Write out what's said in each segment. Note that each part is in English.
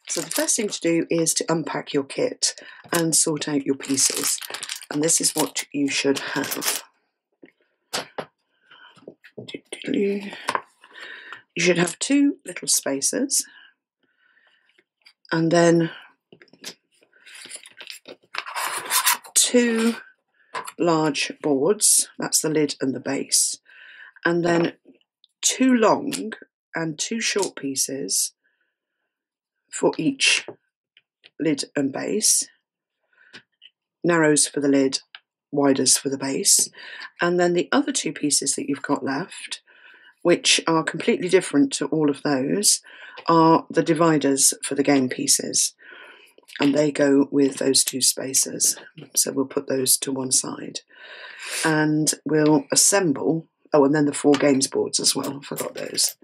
So the first thing to do is to unpack your kit and sort out your pieces. And this is what you should have. You should have 2 little spacers, and then 2 large boards, that's the lid and the base, and then 2 long and 2 short pieces for each lid and base, narrows for the lid, widers for the base, and then the other 2 pieces that you've got left, which are completely different to all of those, are the dividers for the game pieces, and they go with those 2 spacers. So we'll put those to one side, and we'll assemble, oh, and then the 4 games boards as well, I forgot those.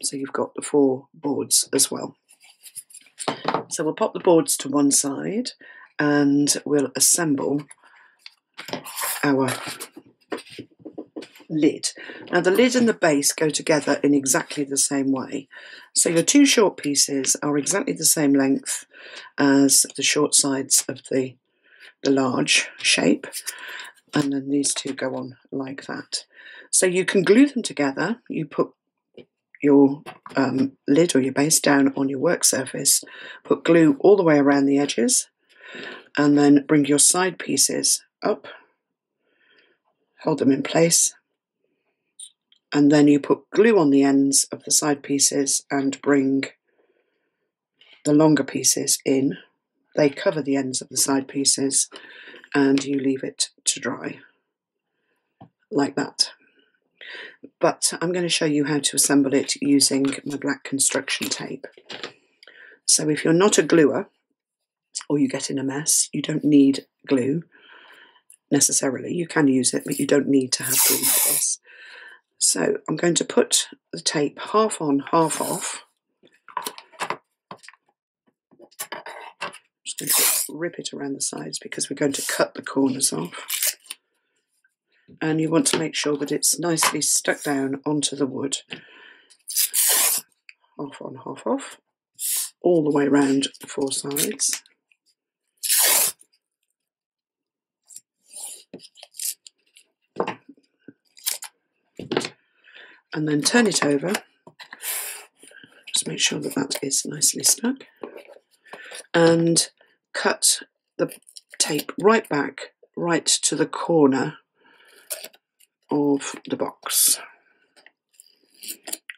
So you've got the 4 boards as well. So we'll pop the boards to one side and we'll assemble our lid. Now the lid and the base go together in exactly the same way. So your 2 short pieces are exactly the same length as the short sides of the large shape, and then these 2 go on like that. So you can glue them together. You put your lid or your base down on your work surface, put glue all the way around the edges, and then bring your side pieces up, hold them in place, and then you put glue on the ends of the side pieces and bring the longer pieces in. They cover the ends of the side pieces and you leave it to dry like that. But I'm going to show you how to assemble it using my black construction tape. So if you're not a gluer or you get in a mess, you don't need glue necessarily. You can use it, but you don't need to have glue for this. So I'm going to put the tape half on, half off. Just going to rip it around the sides because we're going to cut the corners off. And you want to make sure that it's nicely stuck down onto the wood. Half on, half off, all the way around the 4 sides. And then turn it over. Just make sure that that is nicely stuck. And cut the tape right back, right to the corner of the box.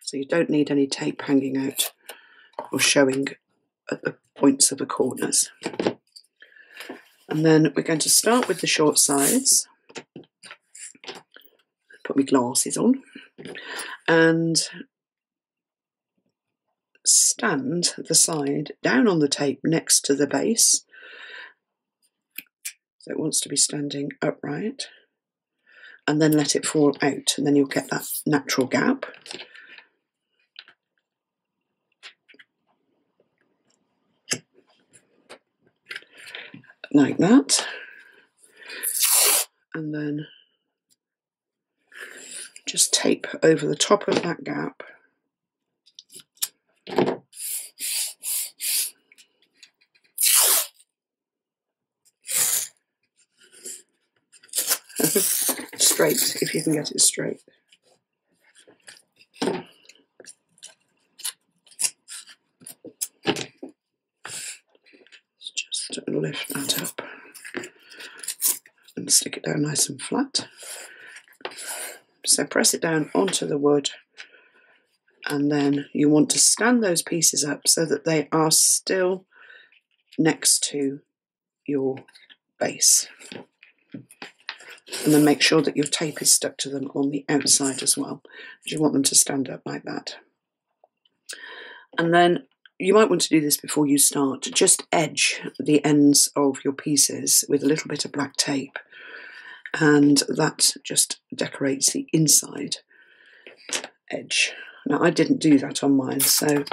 So you don't need any tape hanging out or showing at the points of the corners. And then we're going to start with the short sides. Put my glasses on and stand the side down on the tape next to the base. So it wants to be standing upright, and then let it fall out, and then you'll get that natural gap. Like that. And then just tape over the top of that gap. Straight, if you can get it straight. Just lift that up and stick it down nice and flat. So press it down onto the wood, and then you want to stand those pieces up so that they are still next to your base. And then make sure that your tape is stuck to them on the outside as well. You want them to stand up like that. And then you might want to do this before you start. Just edge the ends of your pieces with a little bit of black tape, and that just decorates the inside edge. Now I didn't do that on mine, so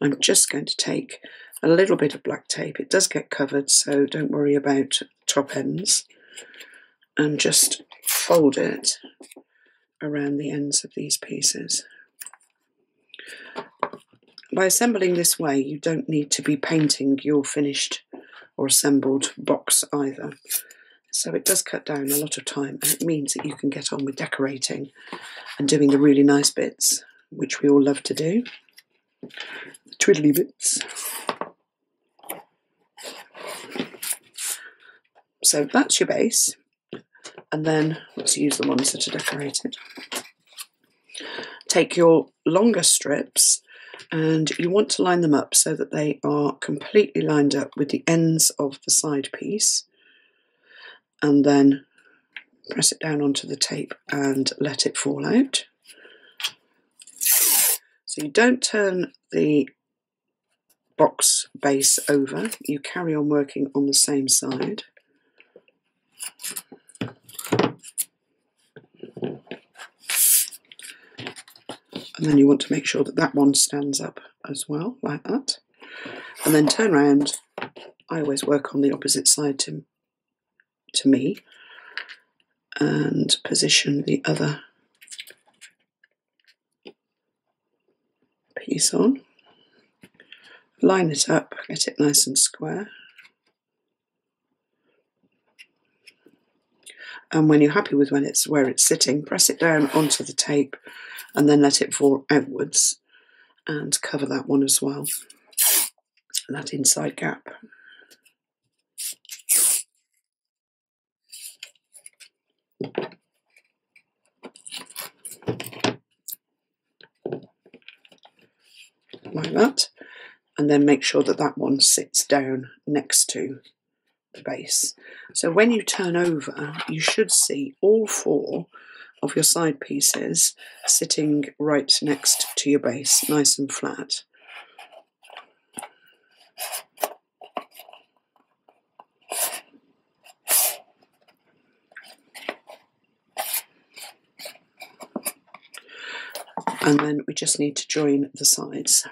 I'm just going to take a little bit of black tape. It does get covered, so don't worry about top ends. And just fold it around the ends of these pieces. by assembling this way, you don't need to be painting your finished or assembled box either. So it does cut down a lot of time, and it means that you can get on with decorating and doing the really nice bits, which we all love to do. The twiddly bits. So that's your base, and then let's use the ones that are decorated. Take your longer strips, and you want to line them up so that they are completely lined up with the ends of the side piece, and then press it down onto the tape and let it fall out. So you don't turn the box base over, you carry on working on the same side. And then you want to make sure that that one stands up as well, like that. And then turn around. I always work on the opposite side to me, and position the other piece on. Line it up, get it nice and square. And when you're happy with where it's sitting, press it down onto the tape and then let it fall outwards and cover that one as well, that inside gap. Like that. And then make sure that that one sits down next to the base. So when you turn over, you should see all 4 of your side pieces sitting right next to your base, nice and flat. And then we just need to join the sides.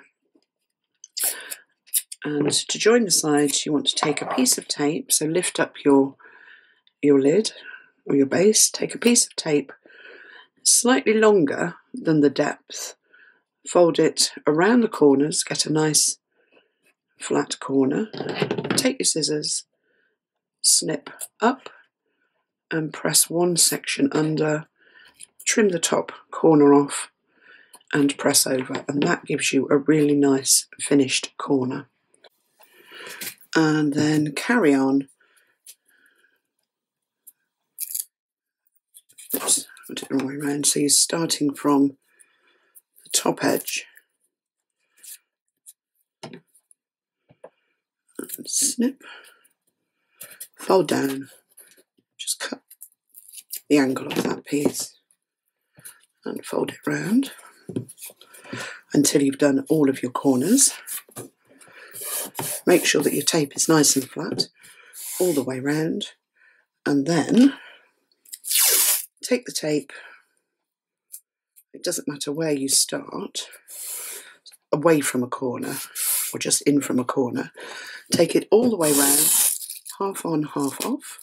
And to join the sides, you want to take a piece of tape, so lift up your lid or your base, take a piece of tape slightly longer than the depth, fold it around the corners, get a nice flat corner, take your scissors, snip up and press one section under, trim the top corner off and press over, and that gives you a really nice finished corner. And then carry on. Oops, I did it the wrong way around. So you're starting from the top edge and snip, fold down, just cut the angle of that piece and fold it round until you've done all of your corners. Make sure that your tape is nice and flat all the way round, and then take the tape, it doesn't matter where you start, away from a corner or just in from a corner, take it all the way round, half on, half off.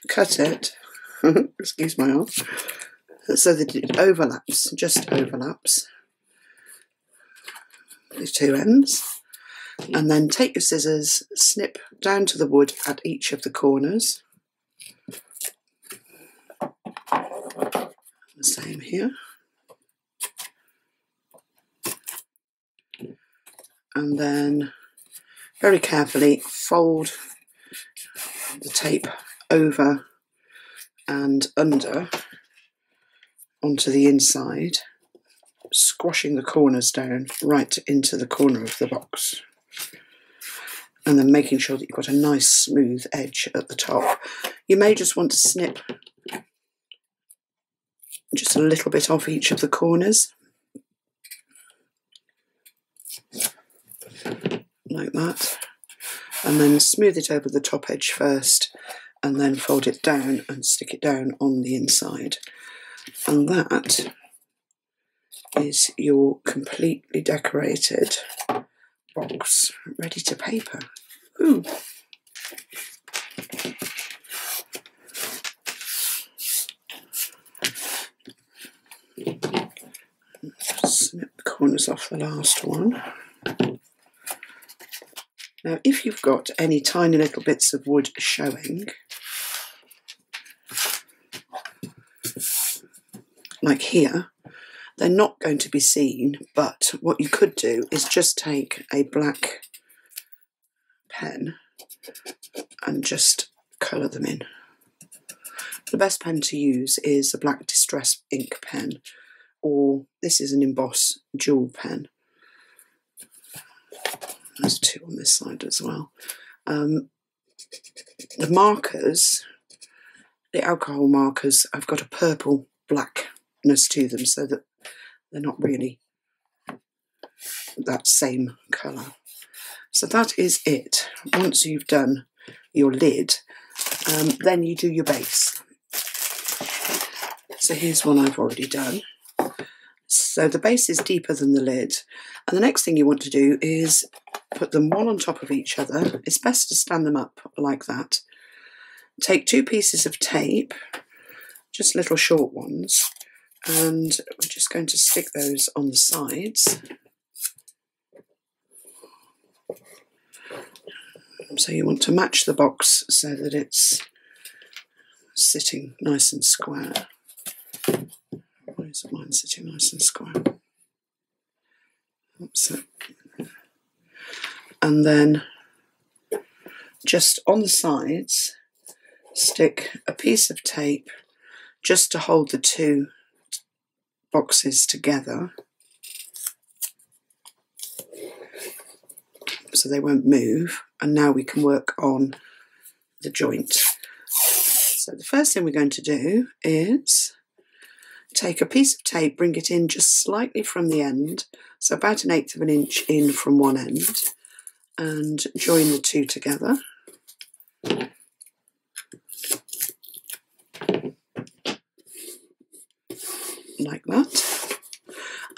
Cut it, excuse my arm, so that it overlaps, just overlaps the two ends, and then take your scissors, snip down to the wood at each of the corners. The same here. And then very carefully fold the tape over and under onto the inside, squashing the corners down right into the corner of the box, and then making sure that you've got a nice smooth edge at the top. You may just want to snip just a little bit off each of the corners, like that, and then smooth it over the top edge first, and then fold it down and stick it down on the inside. And that is your completely decorated box ready to paper. Ooh. corners off the last one. Now, if you've got any tiny little bits of wood showing, like here, they're not going to be seen, but what you could do is just take a black pen and just colour them in. The best pen to use is a black distress ink pen, or this is an emboss jewel pen. There's two on this side as well. The markers, the alcohol markers, have got a purple blackness to them, so that they're not really that same colour. So that is it. Once you've done your lid, then you do your base. So here's one I've already done. So the base is deeper than the lid, and the next thing you want to do is put them one on top of each other. It's best to stand them up like that. Take two pieces of tape, just little short ones, and we're just going to stick those on the sides. So you want to match the box so that it's sitting nice and square. Why is mine sitting nice and square? That's it. And then just on the sides, stick a piece of tape just to hold the two boxes together so they won't move. And now we can work on the joint. So the first thing we're going to do is take a piece of tape, bring it in just slightly from the end, so about 1/8 of an inch in from one end, and join the two together. Like that.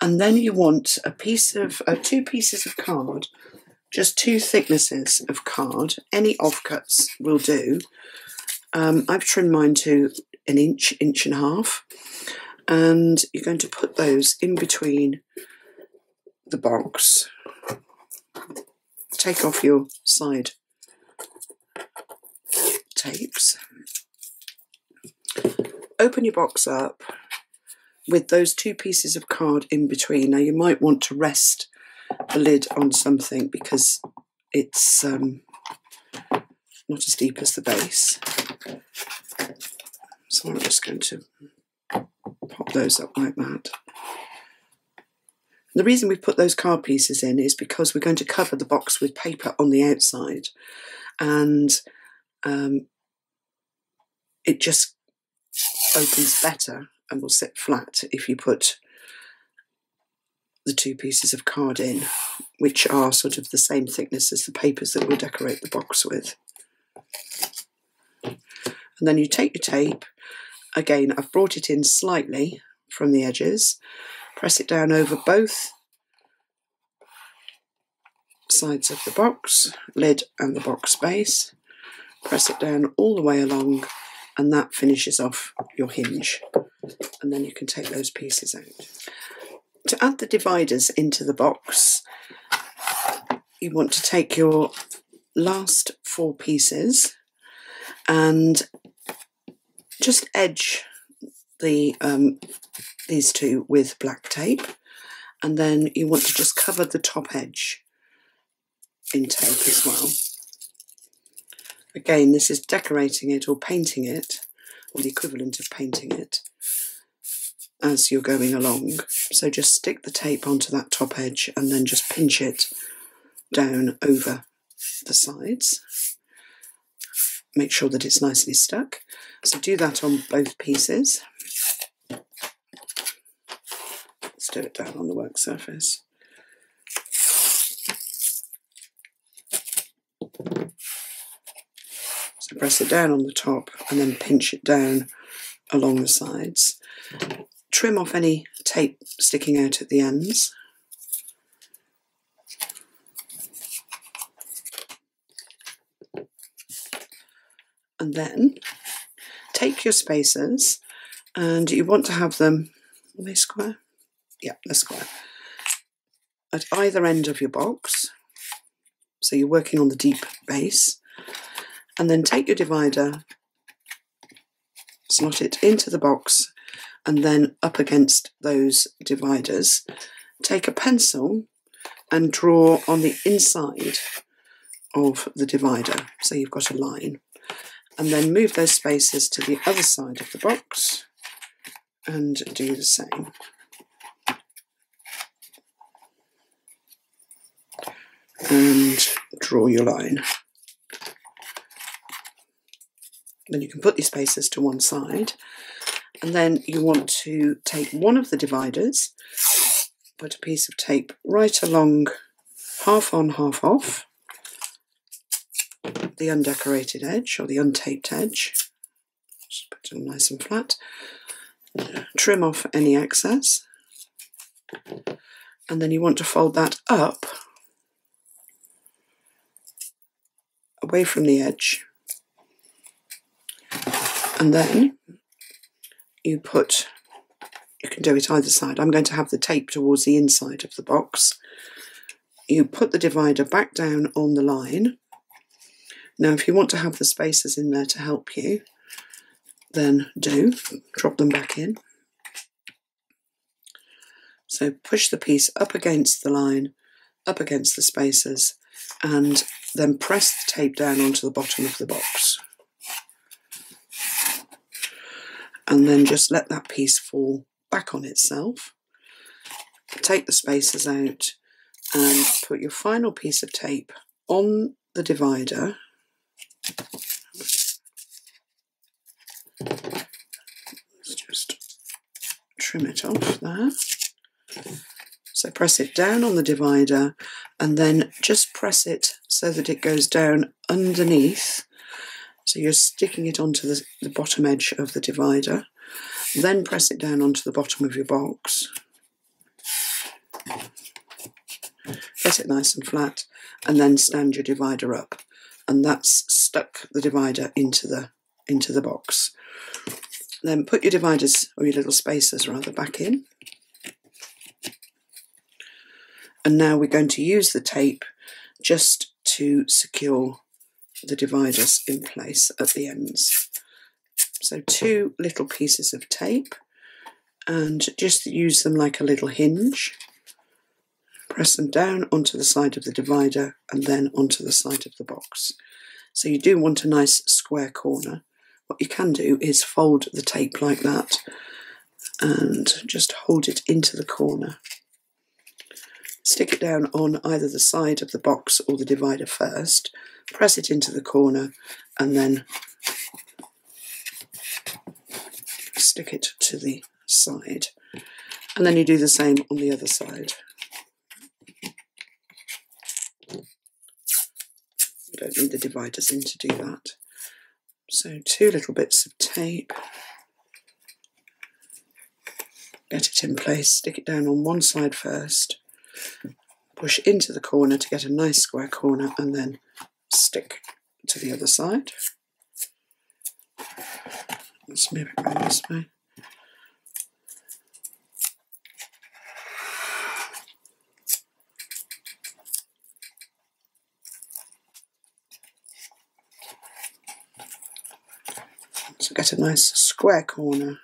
And then you want a piece of two pieces of card, just two thicknesses of card. Any offcuts will do. I've trimmed mine to 1 inch, 1.5 inches, and you're going to put those in between the box. Take off your side tapes. Open your box up with those two pieces of card in between. Now you might want to rest the lid on something because it's not as deep as the base. So I'm just going to pop those up like that. The reason we put those card pieces in is because we're going to cover the box with paper on the outside, and it just opens better and will sit flat if you put the two pieces of card in, which are sort of the same thickness as the papers that we'll decorate the box with. And then you take your tape. Again, I've brought it in slightly from the edges. Press it down over both sides of the box, lid and the box base. Press it down all the way along, and that finishes off your hinge. And then you can take those pieces out. To add the dividers into the box, you want to take your last 4 pieces and just edge these two with black tape, and then you want to just cover the top edge in tape as well. Again, this is decorating it or painting it, or the equivalent of painting it, as you're going along. So just stick the tape onto that top edge and then just pinch it down over the sides. Make sure that it's nicely stuck. So do that on both pieces. Let's do it down on the work surface. So press it down on the top and then pinch it down along the sides. Trim off any tape sticking out at the ends. And then take your spacers, and you want to have them, are they square? Yeah, they're square. at either end of your box, so you're working on the deep base, and then take your divider, slot it into the box, and then up against those dividers, take a pencil and draw on the inside of the divider, so you've got a line, and then move those spaces to the other side of the box and do the same. And draw your line. Then you can put these spaces to one side, and then you want to take one of the dividers, put a piece of tape right along, half on, half off, the undecorated edge or the untaped edge. Just put it nice and flat. Trim off any excess, and then you want to fold that up away from the edge, and then you can do it either side. I'm going to have the tape towards the inside of the box. You put the divider back down on the line. Now if you want to have the spaces in there to help you, then drop them back in. So push the piece up against the line, up against the spaces, and then press the tape down onto the bottom of the box. And then just let that piece fall back on itself. Take the spaces out and put your final piece of tape on the divider. Let's just trim it off there. So press it down on the divider and then just press it so that it goes down underneath. So you're sticking it onto the bottom edge of the divider. Then press it down onto the bottom of your box. Get it nice and flat, and then stand your divider up. And that's stuck the divider into the box. Then put your dividers, or your little spacers rather, back in. And now we're going to use the tape just to secure the dividers in place at the ends. So 2 little pieces of tape, and just use them like a little hinge. Press them down onto the side of the divider and then onto the side of the box. So you do want a nice square corner. What you can do is fold the tape like that and just hold it into the corner. Stick it down on either the side of the box or the divider first, press it into the corner, and then stick it to the side. And then you do the same on the other side. You don't need the dividers in to do that. So 2 little bits of tape. Get it in place, stick it down on one side first, push into the corner to get a nice square corner, and then stick to the other side. Let's move it around this way. So get a nice square corner.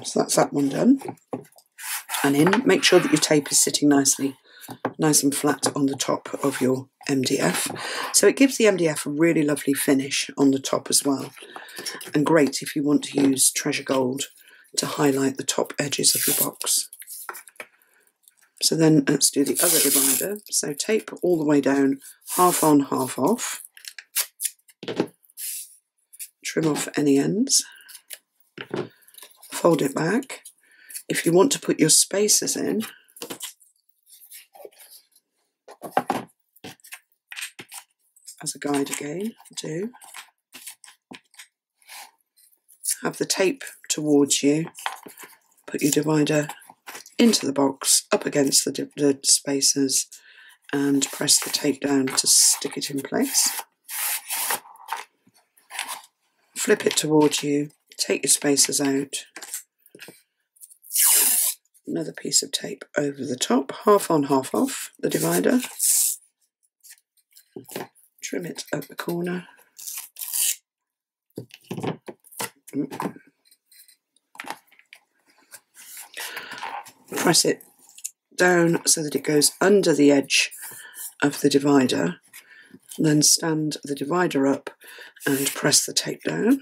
So that's that one done. And in, make sure that your tape is sitting nice and flat on the top of your MDF. So it gives the MDF a really lovely finish on the top as well. And great if you want to use treasure gold to highlight the top edges of your box. So then let's do the other divider. So tape all the way down, half on, half off. Trim off any ends. Fold it back. If you want to put your spacers in, as a guide again, do. Have the tape towards you, put your divider into the box, up against the spacers, and press the tape down to stick it in place. Flip it towards you, take your spacers out, another piece of tape over the top, half on, half off the divider. Trim it at the corner. Press it down so that it goes under the edge of the divider. Then stand the divider up and press the tape down.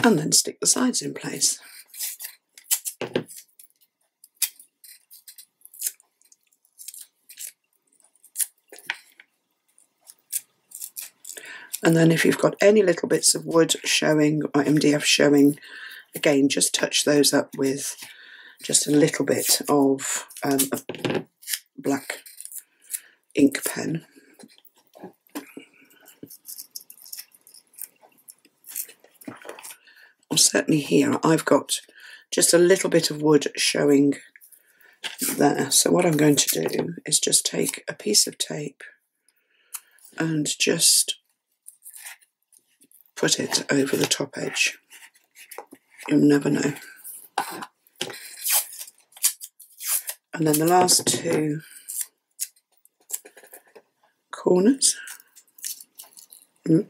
And then stick the sides in place. And then if you've got any little bits of wood showing or MDF showing, again, just touch those up with just a little bit of a black ink pen. Or certainly here, I've got just a little bit of wood showing there. So what I'm going to do is just take a piece of tape and just put it over the top edge. You'll never know. And then the last two corners. It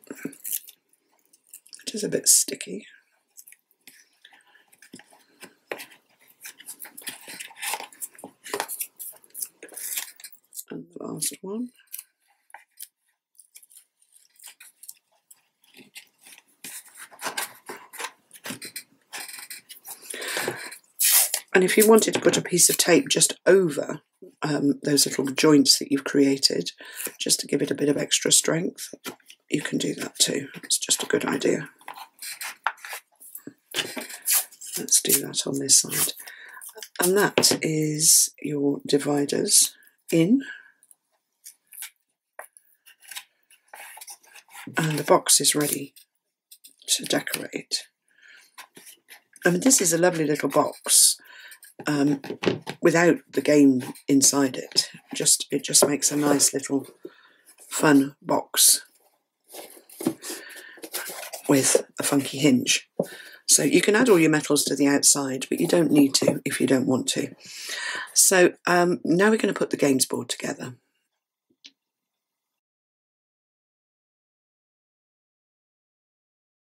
is a bit sticky. And the last one. And if you wanted to put a piece of tape just over those little joints that you've created, just to give it a bit of extra strength, you can do that too. It's just a good idea. Let's do that on this side. And that is your dividers in. And the box is ready to decorate. I mean, this is a lovely little box. Without the game inside it. It just makes a nice little fun box with a funky hinge. So you can add all your metals to the outside, but you don't need to if you don't want to. So now we're going to put the games board together.